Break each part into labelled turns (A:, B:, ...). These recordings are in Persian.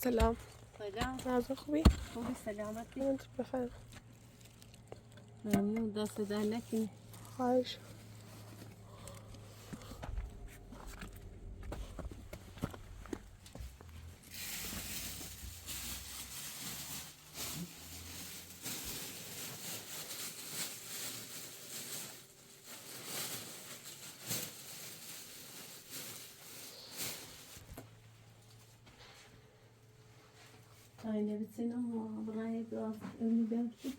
A: سلام.
B: سلام.
A: نازم خوبی؟
B: خوبی سلامتی؟
A: من تو بفرم.
B: ممنون دست در نکنی.
A: خواهش.
B: Aynı bitsin ama buraya biraz önü belki.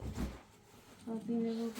B: Hazine bu.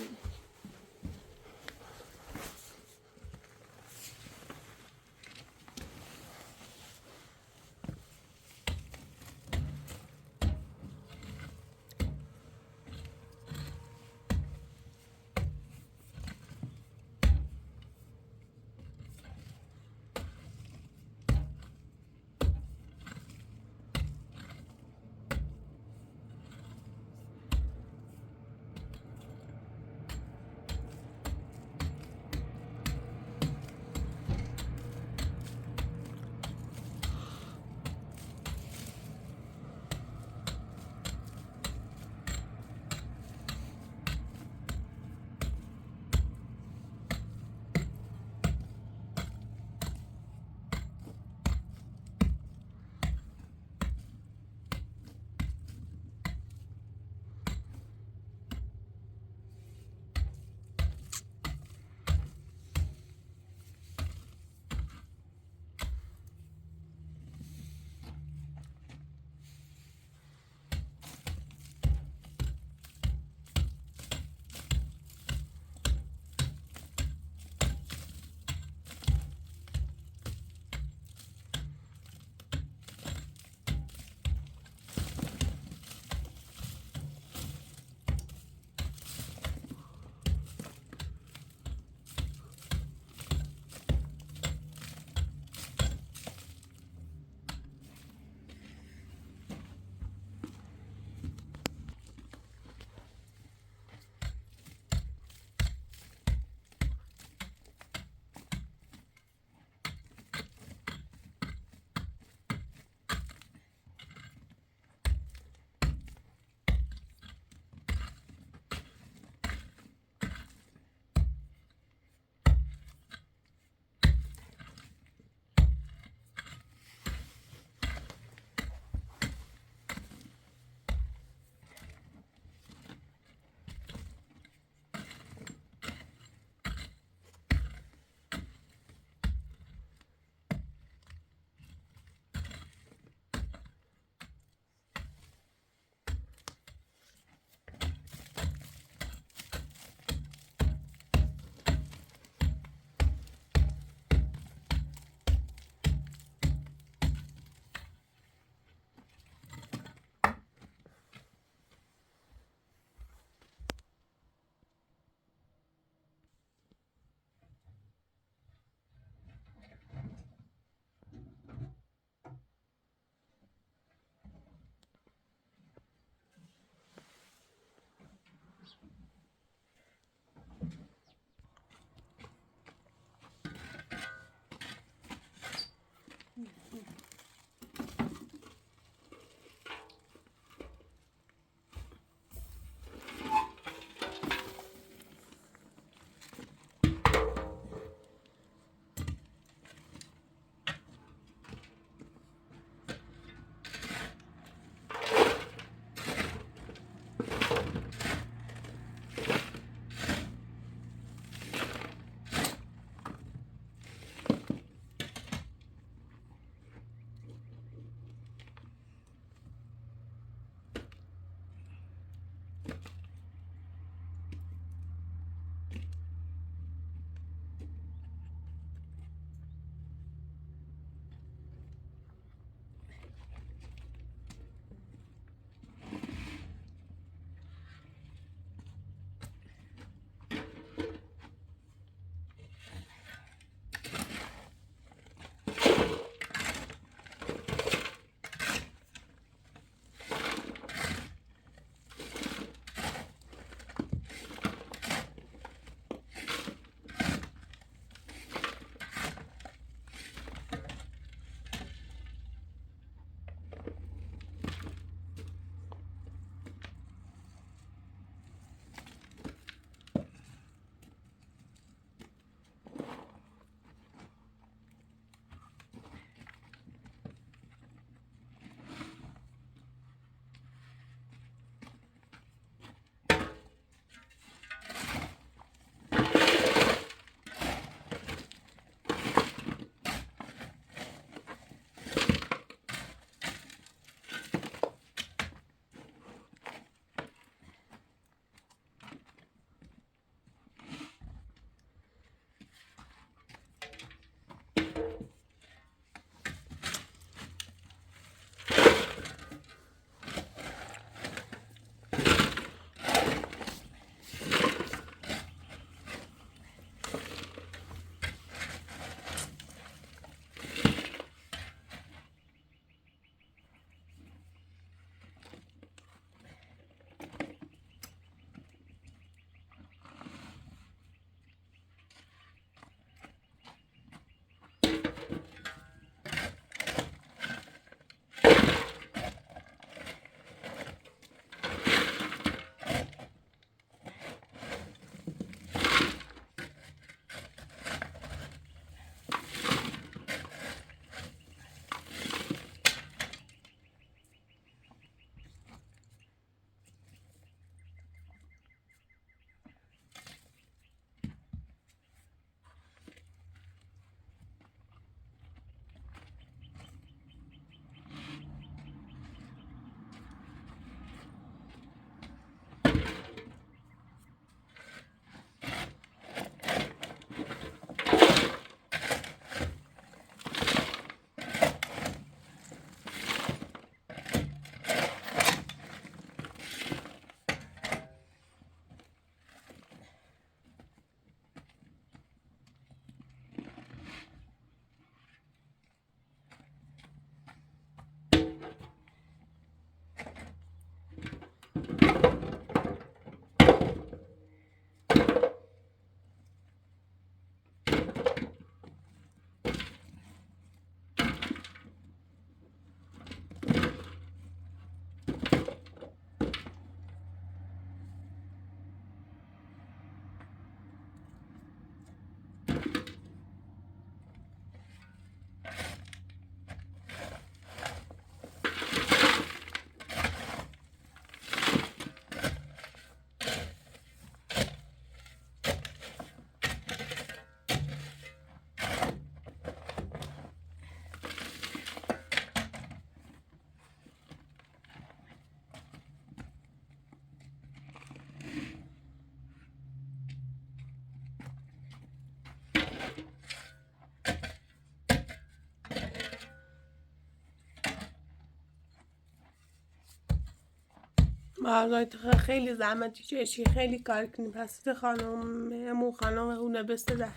A: مردای خیلی زحمتی چشی خیلی کار کنی پس خانم امو خانم اونه بسته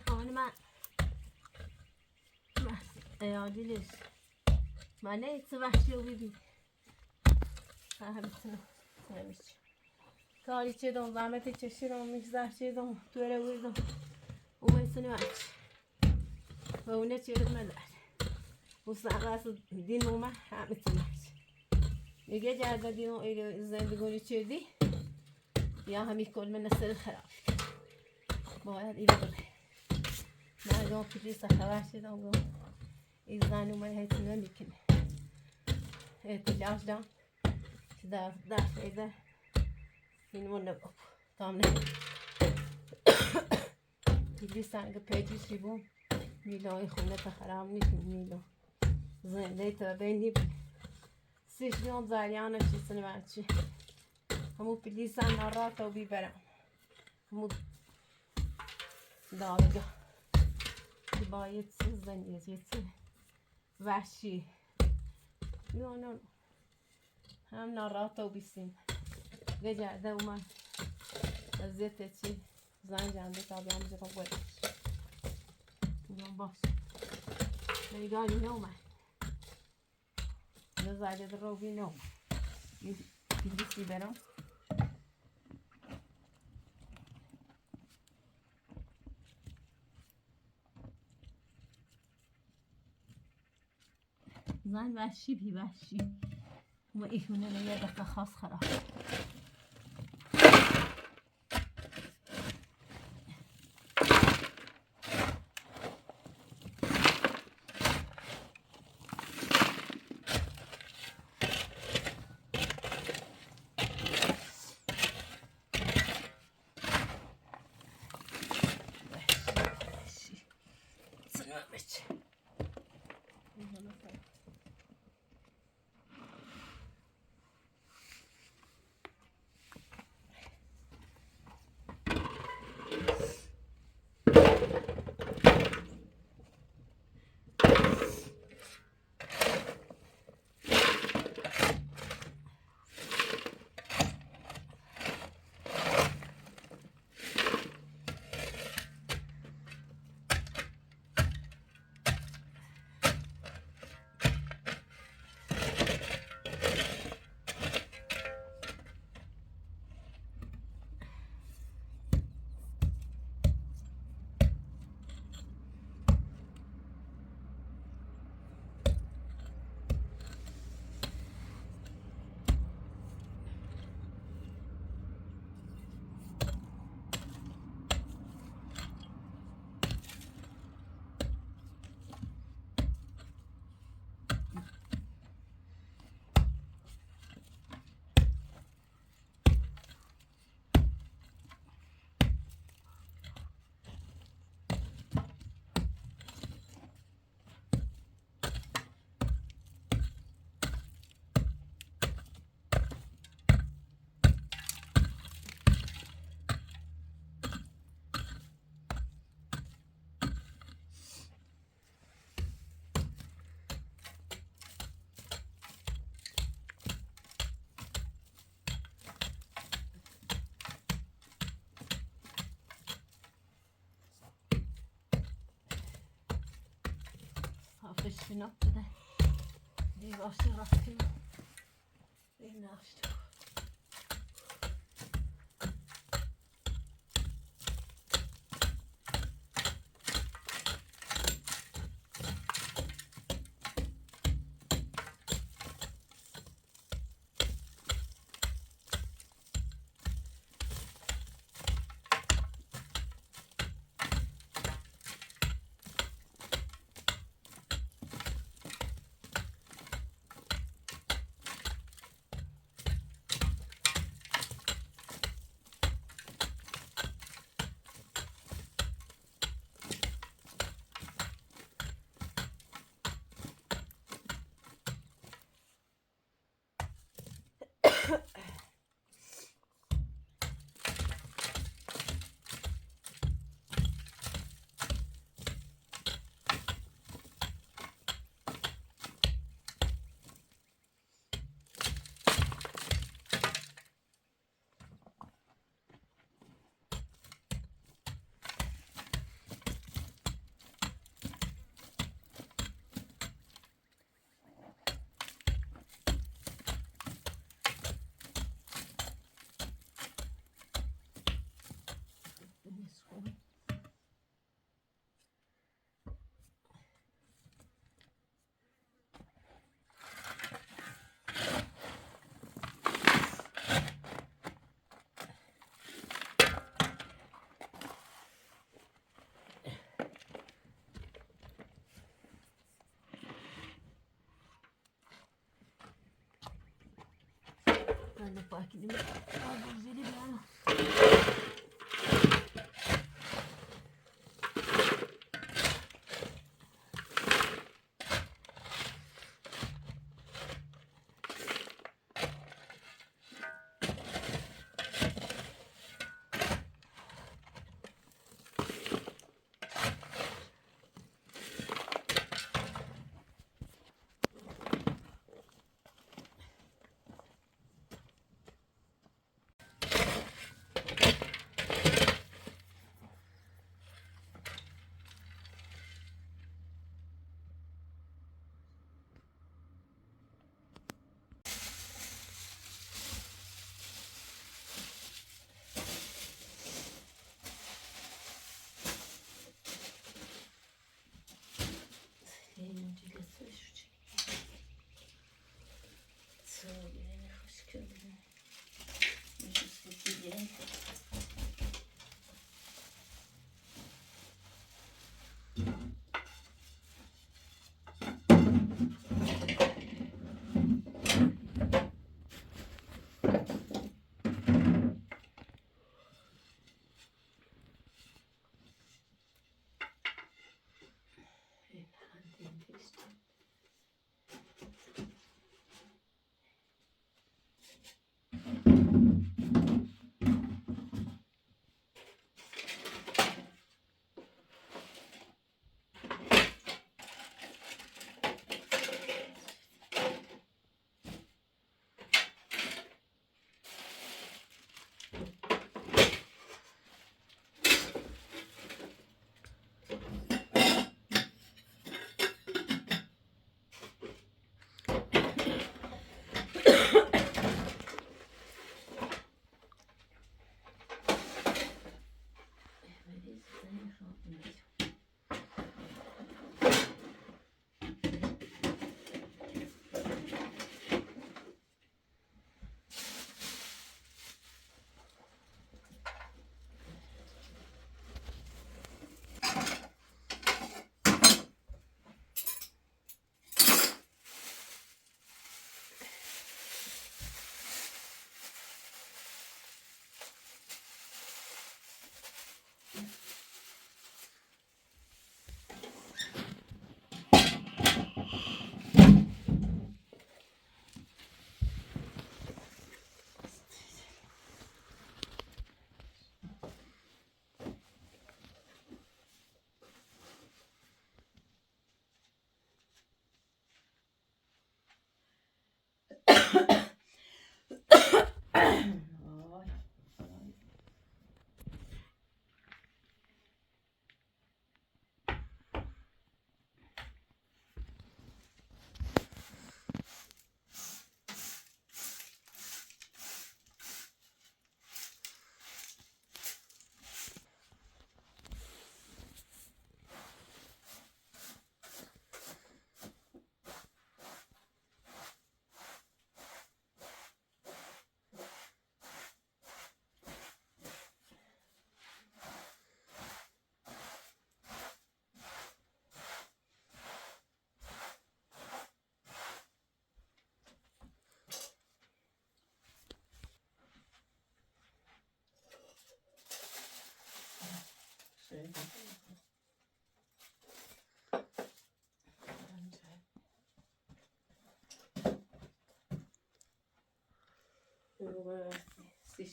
B: خانم من عادی نیست من نه ایتو وحشی رو بیدی همتونم نمیشه کاری چه دم زحمتی چشی رو میگذر چه دم دوره بودم او میتونی وحشی و اونه چه رو نداره و سقراس دین اومه همتونی وحشی میگه جرده دین او زندگونی چه دی یا همی کل من سر خراب باید ایره بره نه جان پیدی سخبر شدم گم این زن اومه هیچ نمیکنه احتجاج دام در ایده این من نگم تام نه پیدی سنگ پیجی شیبون میلای خونه تا خراب نیست میلا زنده تا بینی سیشنون زریانه چیزنی بچه همو پیدی سن نارا تا بیبرم همو دارگاه باید زنی چیزی وحشی نه هم نارات و بیسیم گجرده اومد وضعیت چی زن جنده تا بیام جا باید باش نگاهی نومد نزاید رو بی نومد بیسی برم زن وحشی بی وحشی و ایشونه یه دقیقه خاص خراب وحشی سلامت صافش بنا بده دیواشی رفتیم این نفت خاکی دیگه آبوزیدی بیانو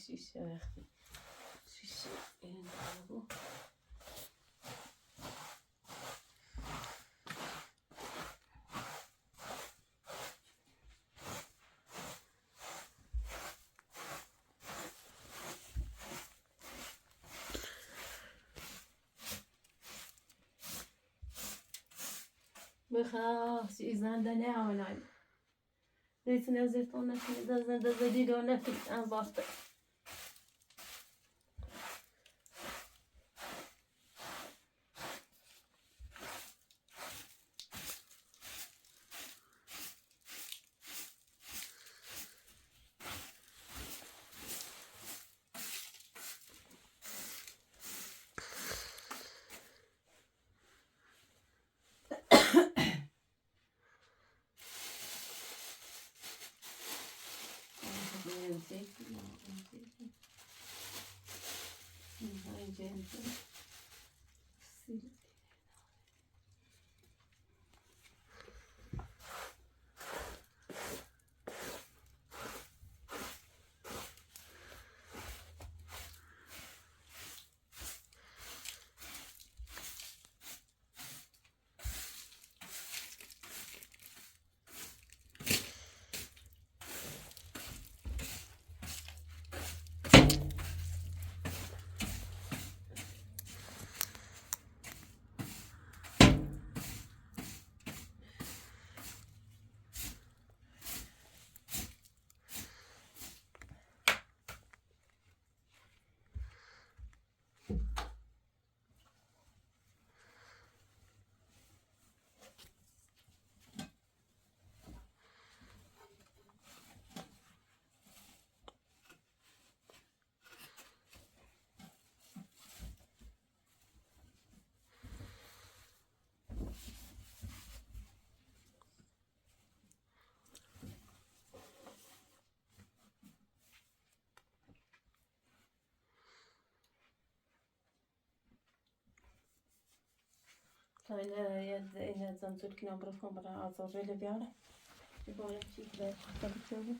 B: شیشه وقتی شیشه این رو بخواه چیزنده نه آنان نیتونه زیتون نکنی دزنده زدید و نکنی ان باخته gente. Sì. إذا زنزول كنا برفهم برا أزور اللي بيعرف يبغى يمشي كذا تبي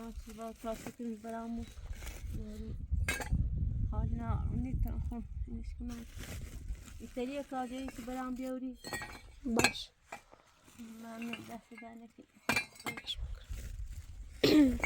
B: ناسی با کاسه کنی برامو حالا نیتم خون نشکنم ایتالیا کاری که برام بیاری
A: باش
B: ممنون دست دانه که
A: باش میکنم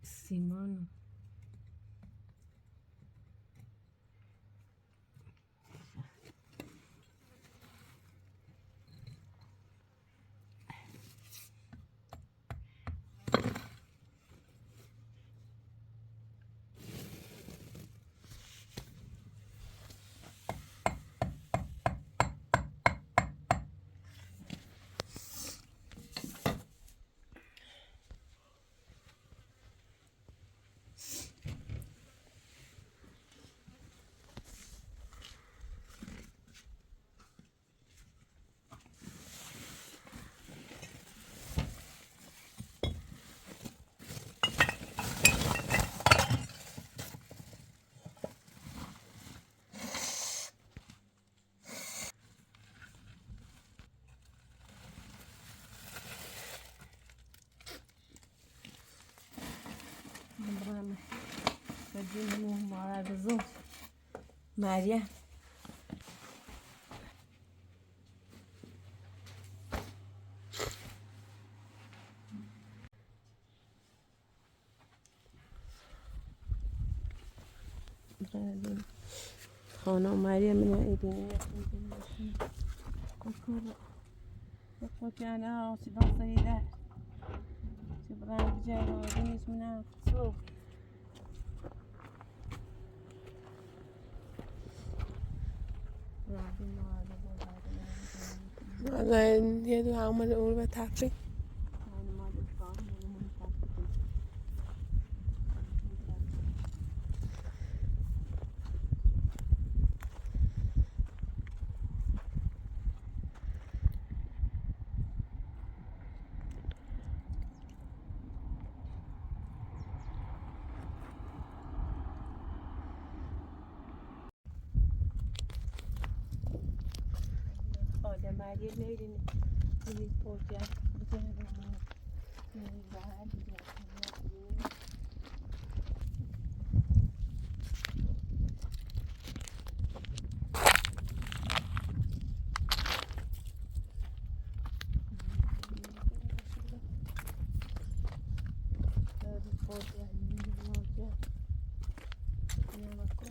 B: سیمان بدون معرض مریم خانم مریم من بكون أنا وصدام صيدات شبران بجاي وعدين اسمنا صوب
A: الان یه دو عمل اول به تفریح
B: Maria Lady ini porja bukan rumah ini bahan dia porja ini porja ini apa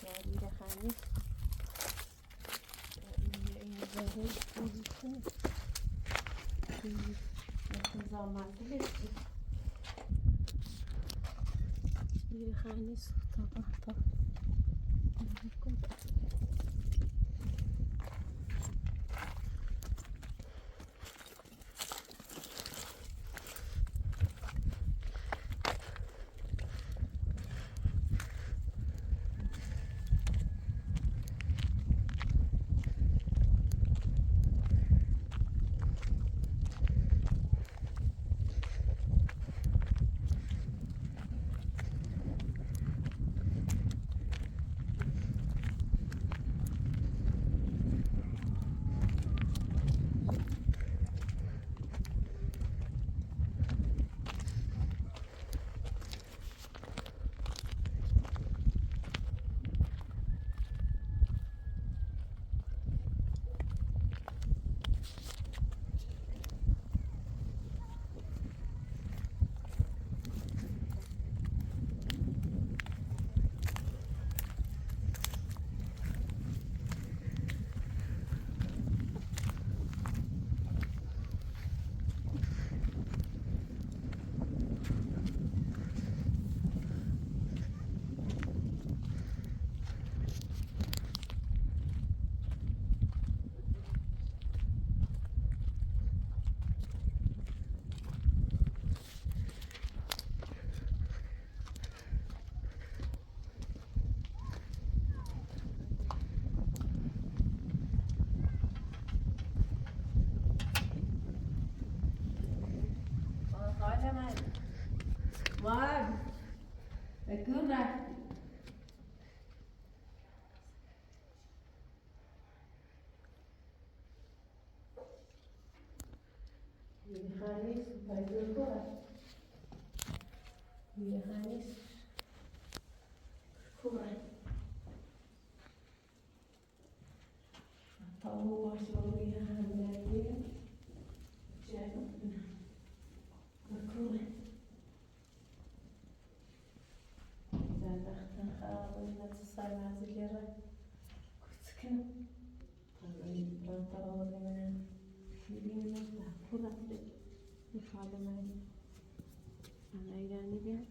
B: Maria Khamis ini baru ini zaman dulu Maria Khamis طبعا Mag, aquilo dá. Hanis, vai procurar. Hanis, procurar. Tahu masuk dia dia, jangan procurar. صار معزل يرى كنت سكنة طلعي طلعوا لنا يدين نفتح كرة يفعل معي أنا يعني بيها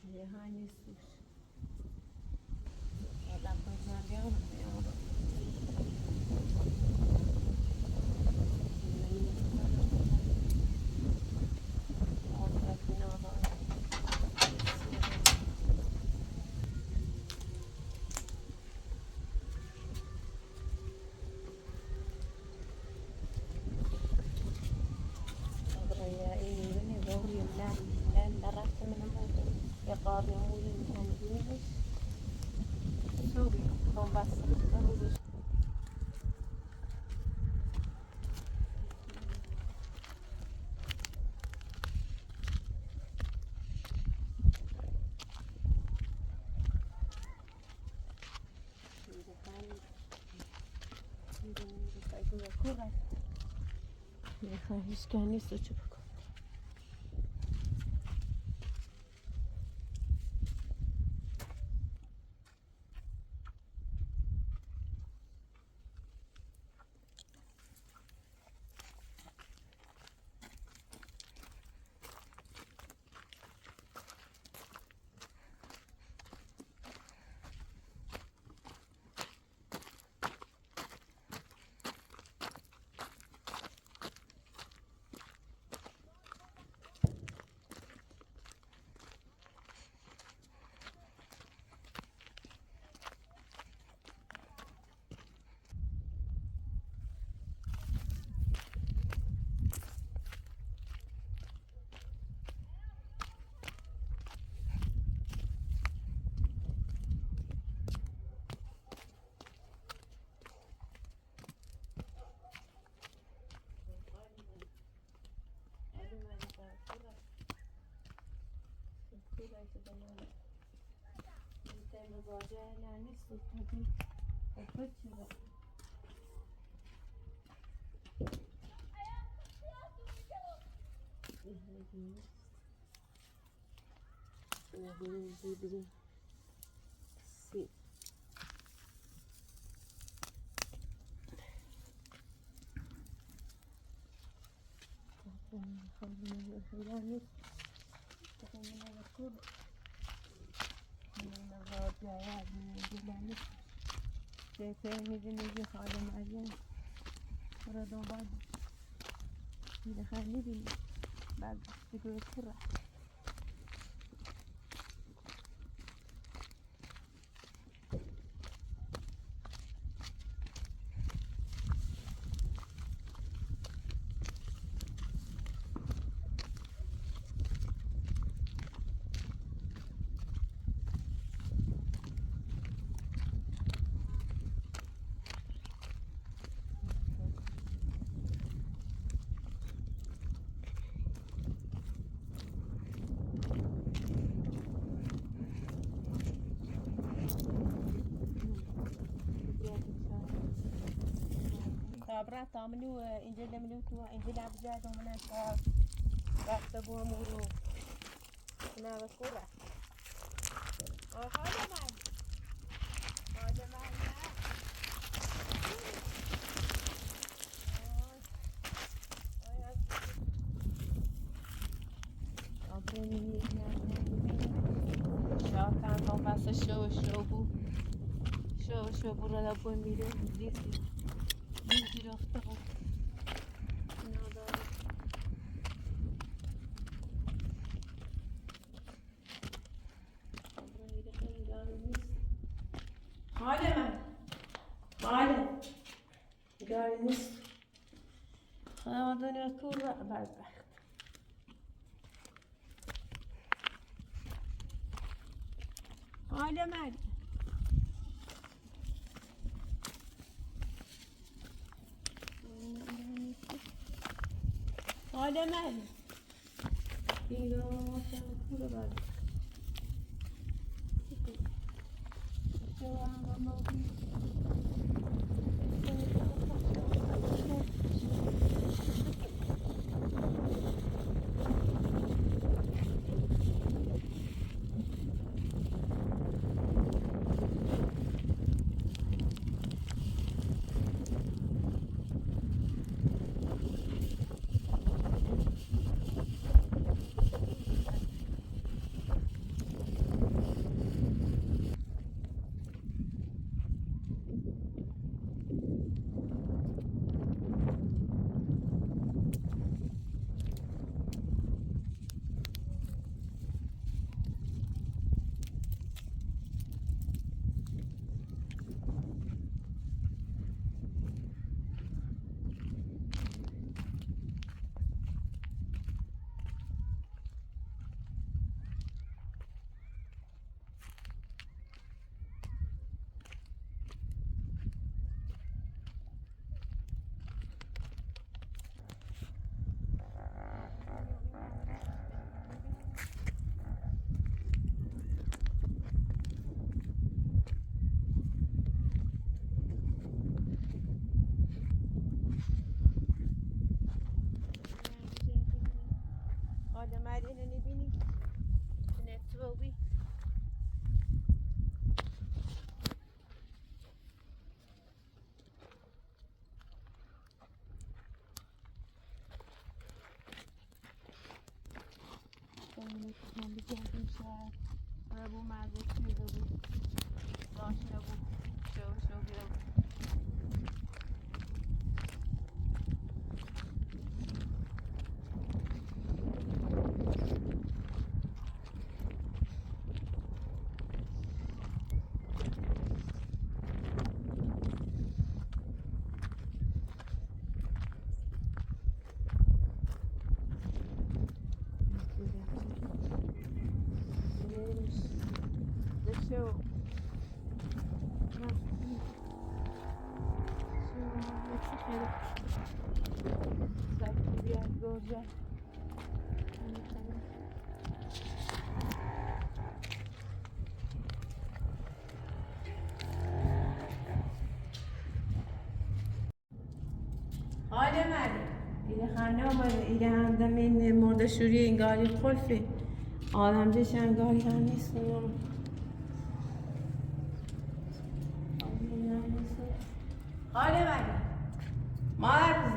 B: هي هاي نسوش ولا بزار يوم يوم هیچ که نیست و چه بکن Tem bagaja yani sultan. Apa çizer? Sí. میدونی خاله مریم را دنبال میدخل نبینی بعد دیگه کره صابرا طامنو اینجا دمنو تو اینجا لابجا دومنا صاب رفته بومورو نه وکوره حالا من شاکن هم بس شو برو لبون میره دیدی رفته هم ناداره حاله گاری نیست خدا دنیا کور بدبخت حاله من حاله من دیگه کور بدبخت من بگردیم شهر و بو مزه میده بود داشته بود شو بیره بود حاله مری ایره خانه آمده ایره هندم این مرده شوری این گاری خلفه آدم جش انگاری هم نیست حاله مری مادر